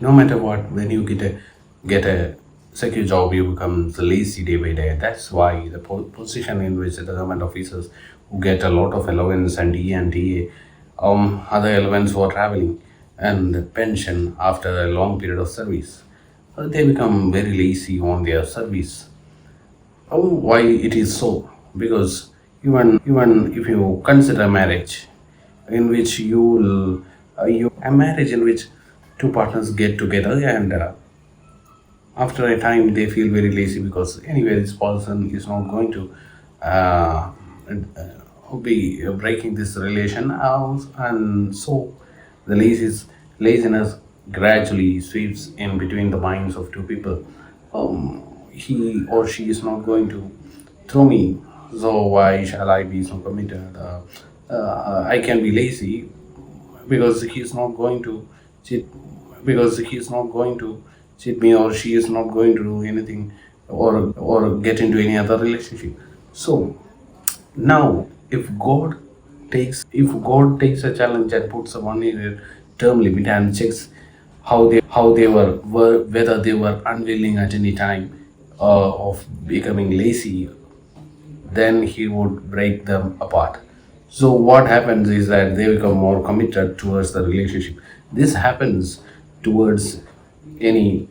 No matter what, when you get a secure job, you become lazy day by day. That's why the position in which the government officers who get a lot of allowance and DA, other allowance for traveling and pension after a long period of service, they become very lazy on their service. Why it is so? Because even if you consider marriage, in which you will a marriage in which two partners get together and after a time they feel very lazy because anyway this person is not going to be breaking this relation, and so the laziness gradually sweeps in between the minds of two people. He or she is not going to throw me, so why shall I be so committed? I can be lazy because he's not going to cheat, because he's not going to cheat me, or she is not going to do anything, or get into any other relationship. So now if God takes a challenge and puts a 1 year term limit and checks how they were whether they were unwilling at any time of becoming lazy, then he would break them apart. So what happens is that they become more committed towards the relationship. This happens towards any.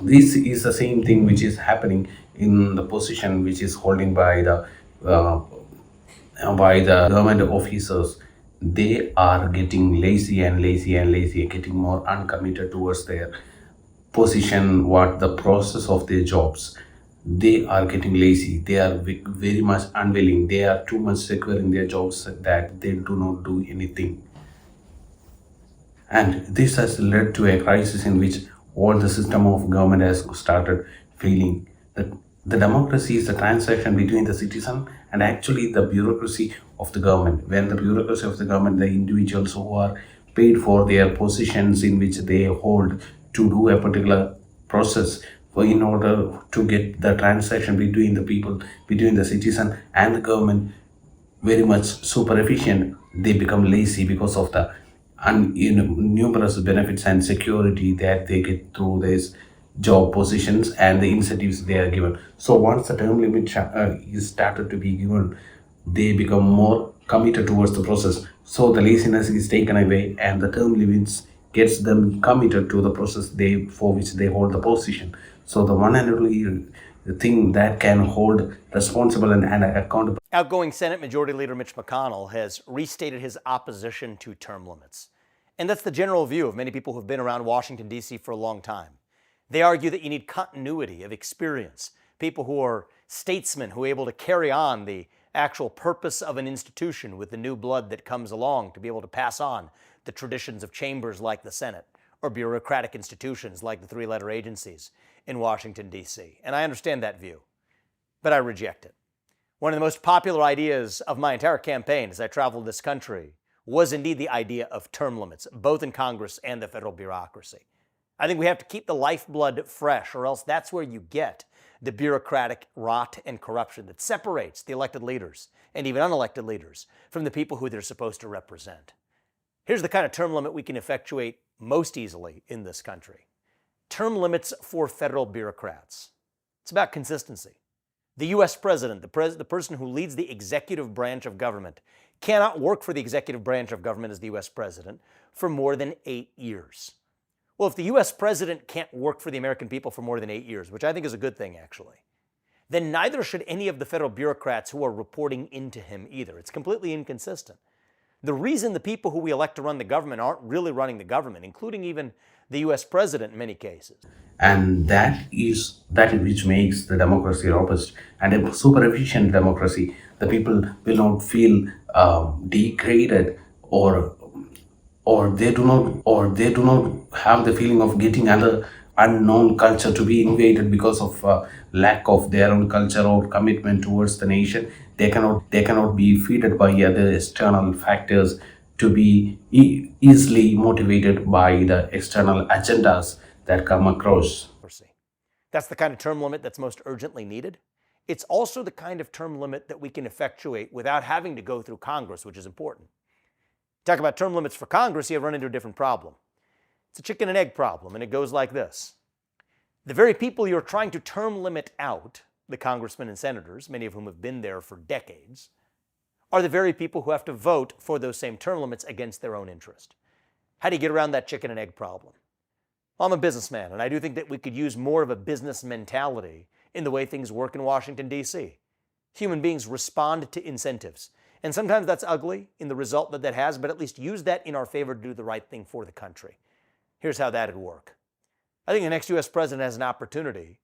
This is the same thing which is happening in the position which is holding uh, by the government officers. They are getting lazy and lazy and lazy, getting more uncommitted towards their position, what the process of their jobs. They are getting lazy, they are very much unwilling, they are too much secure in their jobs that they do not do anything. And this has led to a crisis in which all the system of government has started failing. The democracy is the transaction between the citizen and actually the bureaucracy of the government. When the bureaucracy of the government, the individuals who are paid for their positions in which they hold to do a particular process for in order to get the transaction between the people, between the citizen and the government very much super efficient, they become lazy because of the numerous benefits and security that they get through these job positions and the incentives they are given. So once the term limit is started to be given, they become more committed towards the process. So the laziness is taken away, and the term limits gets them committed to the process they for which they hold the position. So the one and only thing that can hold responsible and accountable. Outgoing Senate Majority Leader Mitch McConnell has restated his opposition to term limits. And that's the general view of many people who've been around Washington, D.C. for a long time. They argue that you need continuity of experience, people who are statesmen who are able to carry on the actual purpose of an institution with the new blood that comes along to be able to pass on the traditions of chambers like the Senate or bureaucratic institutions like the three-letter agencies in Washington, D.C. And I understand that view, but I reject it. One of the most popular ideas of my entire campaign as I traveled this country was indeed the idea of term limits, both in Congress and the federal bureaucracy. I think we have to keep the lifeblood fresh, or else that's where you get the bureaucratic rot and corruption that separates the elected leaders and even unelected leaders from the people who they're supposed to represent. Here's the kind of term limit we can effectuate most easily in this country. Term limits for federal bureaucrats. It's about consistency. The U.S. president, the person who leads the executive branch of government, cannot work for the executive branch of government as the U.S. president for more than 8 years. Well, if the U.S. president can't work for the American people for more than 8 years, which I think is a good thing actually, then neither should any of the federal bureaucrats who are reporting into him either. It's completely inconsistent. The reason the people who we elect to run the government aren't really running the government, including even the U.S. president in many cases. And that is which makes the democracy robust and a super efficient democracy. The people will not feel degraded, or they do not have the feeling of getting other unknown culture to be invaded because of lack of their own culture or commitment towards the nation. They cannot be feeded by other external factors to be easily motivated by the external agendas that come across. That's the kind of term limit that's most urgently needed. It's also the kind of term limit that we can effectuate without having to go through Congress, which is important. Talk about term limits for Congress, you run into a different problem. It's a chicken and egg problem, and it goes like this. The very people you're trying to term limit out, the congressmen and senators, many of whom have been there for decades, are the very people who have to vote for those same term limits against their own interest. How do you get around that chicken and egg problem? Well, I'm a businessman, and I do think that we could use more of a business mentality in the way things work in Washington, D.C. Human beings respond to incentives, and sometimes that's ugly in the result that that has, but at least use that in our favor to do the right thing for the country. Here's how that'd work. I think the next U.S. president has an opportunity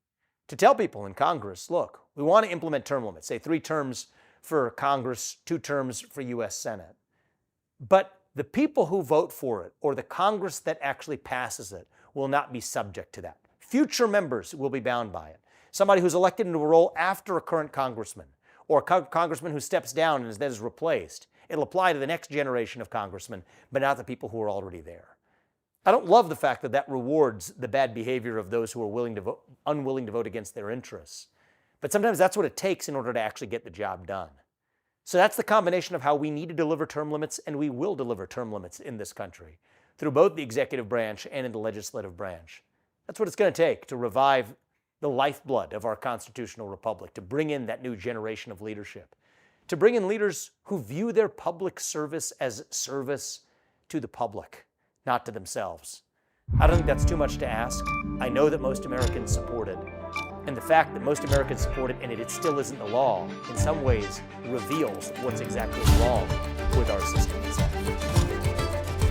to tell people in Congress, look, we want to implement term limits, say 3 terms for Congress, 2 terms for U.S. Senate. But the people who vote for it, or the Congress that actually passes it, will not be subject to that. Future members will be bound by it. Somebody who's elected into a role after a current congressman, or a congressman who steps down and then is replaced, it'll apply to the next generation of congressmen, but not the people who are already there. I don't love the fact that that rewards the bad behavior of those who are unwilling to vote against their interests. But sometimes that's what it takes in order to actually get the job done. So that's the combination of how we need to deliver term limits, and we will deliver term limits in this country, through both the executive branch and in the legislative branch. That's what it's going to take to revive the lifeblood of our constitutional republic, to bring in that new generation of leadership, to bring in leaders who view their public service as service to the public, not to themselves. I don't think that's too much to ask. I know that most Americans support it. And the fact that most Americans support it and it still isn't the law, in some ways reveals what's exactly wrong with our system itself.